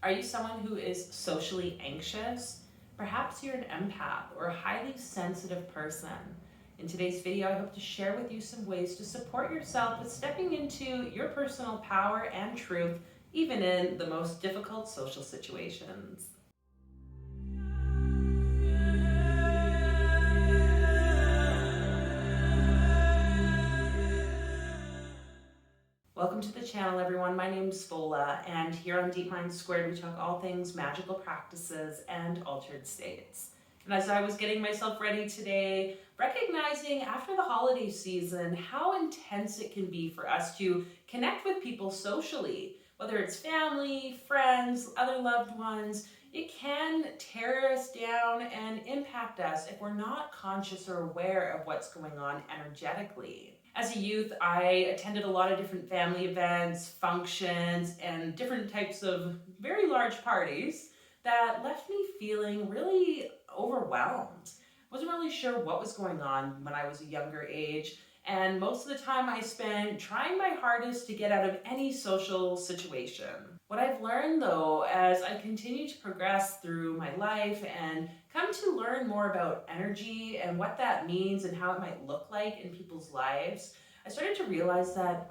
Are you someone who is socially anxious? Perhaps you're an empath or a highly sensitive person. In today's video, I hope to share with you some ways to support yourself with stepping into your personal power and truth, even in the most difficult social situations. Welcome to the channel, everyone. My name's Fola, and here on Deep Mind Squared, we talk all things magical practices and altered states. And as I was getting myself ready today, recognizing after the holiday season how intense it can be for us to connect with people socially, whether it's family, friends, other loved ones, it can tear us down and impact us if we're not conscious or aware of what's going on energetically. As a youth, I attended a lot of different family events, functions, and different types of very large parties that left me feeling really overwhelmed. I wasn't really sure what was going on when I was a younger age, and most of the time I spent trying my hardest to get out of any social situation. What I've learned though, as I continue to progress through my life and come to learn more about energy and what that means and how it might look like in people's lives, I started to realize that,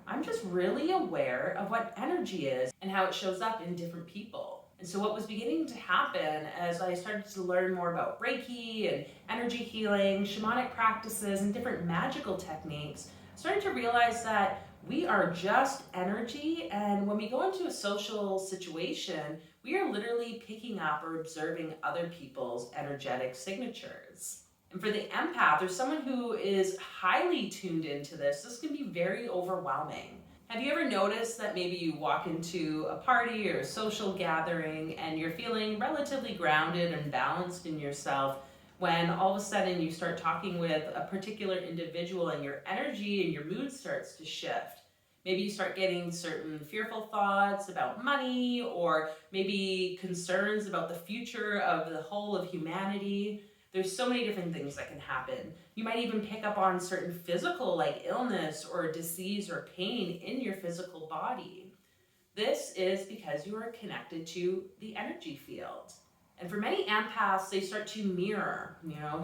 I'm just really aware of what energy is and how it shows up in different people. And so what was beginning to happen as I started to learn more about Reiki and energy healing, shamanic practices, and different magical techniques, I started to realize that we are just energy, and when we go into a social situation, we are literally picking up or observing other people's energetic signatures. And for the empath, or someone who is highly tuned into this can be very overwhelming. Have you ever noticed that maybe you walk into a party or a social gathering and you're feeling relatively grounded and balanced in yourself, when all of a sudden you start talking with a particular individual and your energy and your mood starts to shift? Maybe you start getting certain fearful thoughts about money, or maybe concerns about the future of the whole of humanity. There's so many different things that can happen. You might even pick up on certain physical, like illness or disease or pain in your physical body. This is because you are connected to the energy field. And for many empaths, they start to mirror.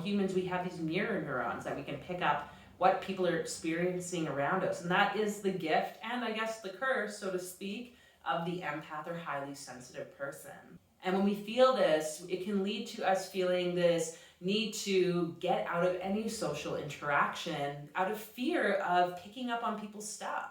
Humans, we have these mirror neurons that we can pick up what people are experiencing around us. And that is the gift, and I guess the curse, so to speak, of the empath or highly sensitive person. And when we feel this, it can lead to us feeling this need to get out of any social interaction out of fear of picking up on people's stuff.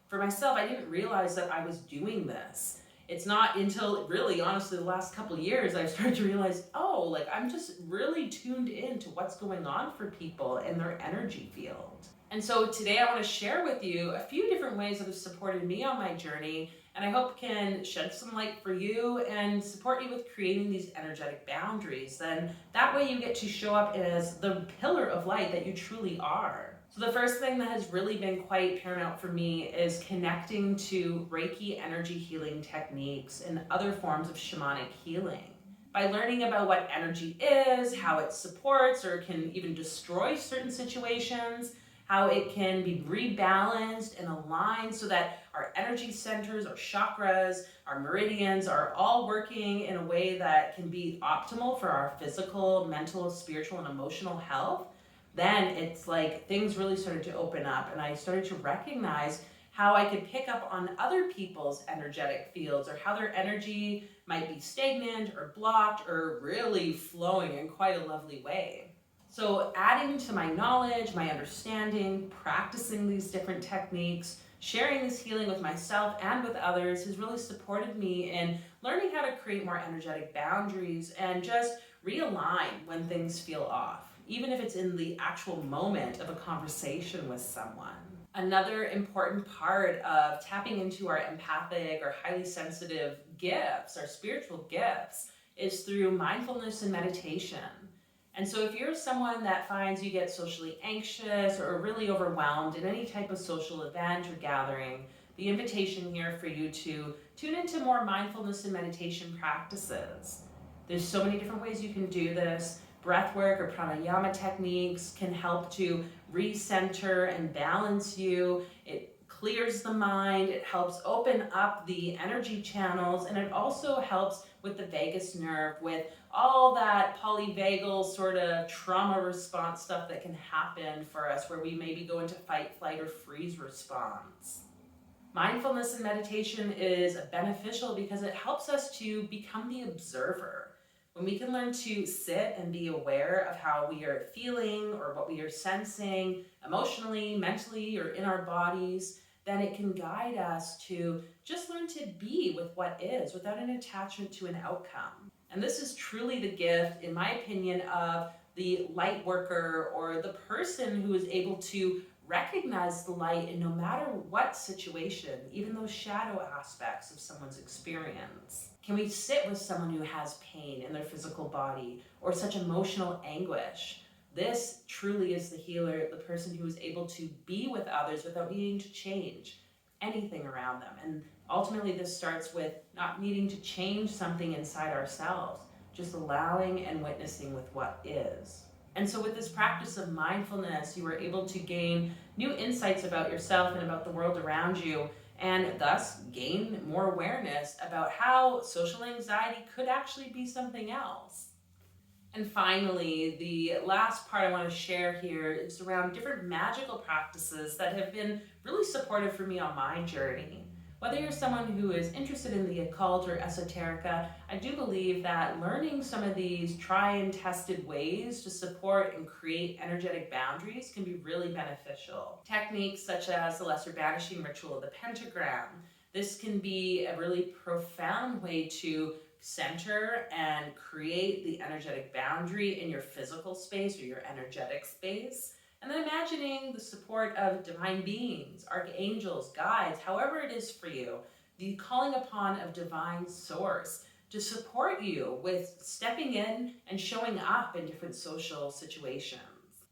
For myself, I didn't realize that I was doing this. It's not until really, honestly, the last couple of years I've started to realize, I'm just really tuned in to what's going on for people in their energy field. And so today I want to share with you a few different ways that have supported me on my journey, and I hope can shed some light for you and support you with creating these energetic boundaries. Then that way you get to show up as the pillar of light that you truly are. So the first thing that has really been quite paramount for me is connecting to Reiki energy healing techniques and other forms of shamanic healing. By learning about what energy is, how it supports or can even destroy certain situations, how it can be rebalanced and aligned so that our energy centers, our chakras, our meridians are all working in a way that can be optimal for our physical, mental, spiritual, and emotional health, then it's like things really started to open up, and I started to recognize how I could pick up on other people's energetic fields, or how their energy might be stagnant or blocked or really flowing in quite a lovely way. So adding to my knowledge, my understanding, practicing these different techniques, sharing this healing with myself and with others has really supported me in learning how to create more energetic boundaries and just realign when things feel off, even if it's in the actual moment of a conversation with someone. Another important part of tapping into our empathic or highly sensitive gifts, our spiritual gifts, is through mindfulness and meditation. And so if you're someone that finds you get socially anxious or really overwhelmed in any type of social event or gathering, the invitation here for you to tune into more mindfulness and meditation practices. There's so many different ways you can do this. Breathwork or pranayama techniques can help to recenter and balance you. It clears the mind, it helps open up the energy channels, and it also helps with the vagus nerve, with all that polyvagal sort of trauma response stuff that can happen for us, where we maybe go into fight, flight, or freeze response. Mindfulness and meditation is beneficial because it helps us to become the observer. When we can learn to sit and be aware of how we are feeling or what we are sensing emotionally, mentally, or in our bodies, then it can guide us to just learn to be with what is without an attachment to an outcome. And this is truly the gift, in my opinion, of the light worker, or the person who is able to recognize the light in no matter what situation, even those shadow aspects of someone's experience. Can we sit with someone who has pain in their physical body or such emotional anguish? This truly is the healer, the person who is able to be with others without needing to change anything around them. And ultimately, this starts with not needing to change something inside ourselves, just allowing and witnessing with what is. And so with this practice of mindfulness, you are able to gain new insights about yourself and about the world around you, and thus gain more awareness about how social anxiety could actually be something else. And finally, the last part I want to share here is around different magical practices that have been really supportive for me on my journey. Whether you're someone who is interested in the occult or esoterica, I do believe that learning some of these tried and tested ways to support and create energetic boundaries can be really beneficial. Techniques such as the lesser banishing ritual of the pentagram. This can be a really profound way to center and create the energetic boundary in your physical space or your energetic space. And then imagining the support of divine beings, archangels, guides, however it is for you, the calling upon of divine source to support you with stepping in and showing up in different social situations.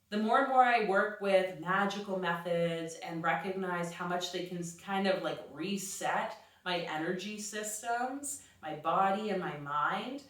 The more and more I work with magical methods and recognize how much they can kind of like reset my energy systems, my body and my mind,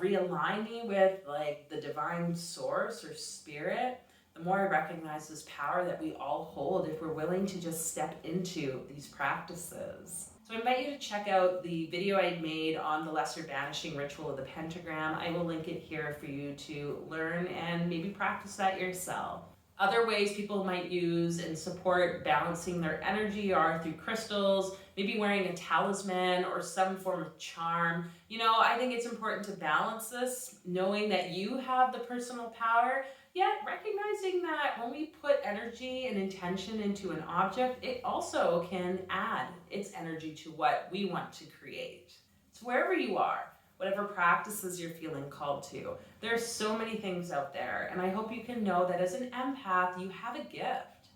realign me with like the divine source or spirit, the more I recognize this power that we all hold if we're willing to just step into these practices. So I invite you to check out the video I made on the lesser banishing ritual of the pentagram. I will link it here for you to learn and maybe practice that yourself. Other ways people might use and support balancing their energy are through crystals, maybe wearing a talisman or some form of charm. You know, I think it's important to balance this, knowing that you have the personal power, yet recognizing that when we put energy and intention into an object, it also can add its energy to what we want to create. So wherever you are, whatever practices you're feeling called to, there are so many things out there, and I hope you can know that as an empath, you have a gift.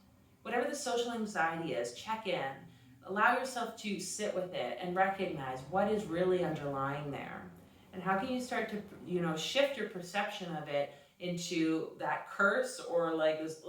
Whatever the social anxiety is, check in. Allow yourself to sit with it and recognize what is really underlying there. And how can you start to, shift your perception of it into that curse or like this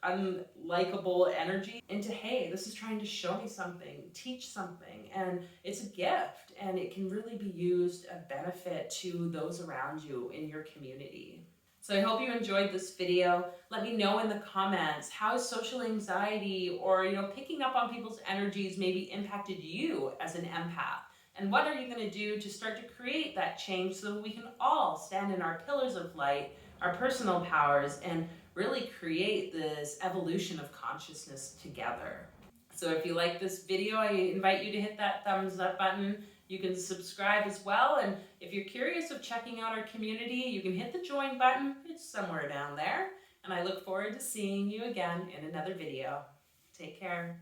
unlikable energy into, hey, this is trying to show me something, teach something, and it's a gift, and it can really be used a benefit to those around you in your community. So I hope you enjoyed this video. Let me know in the comments how social anxiety or picking up on people's energies maybe impacted you as an empath. And what are you going to do to start to create that change so that we can all stand in our pillars of light, our personal powers, and really create this evolution of consciousness together. So if you like this video, I invite you to hit that thumbs up button. You can subscribe as well, and if you're curious of checking out our community, you can hit the join button. It's somewhere down there, and I look forward to seeing you again in another video. Take care.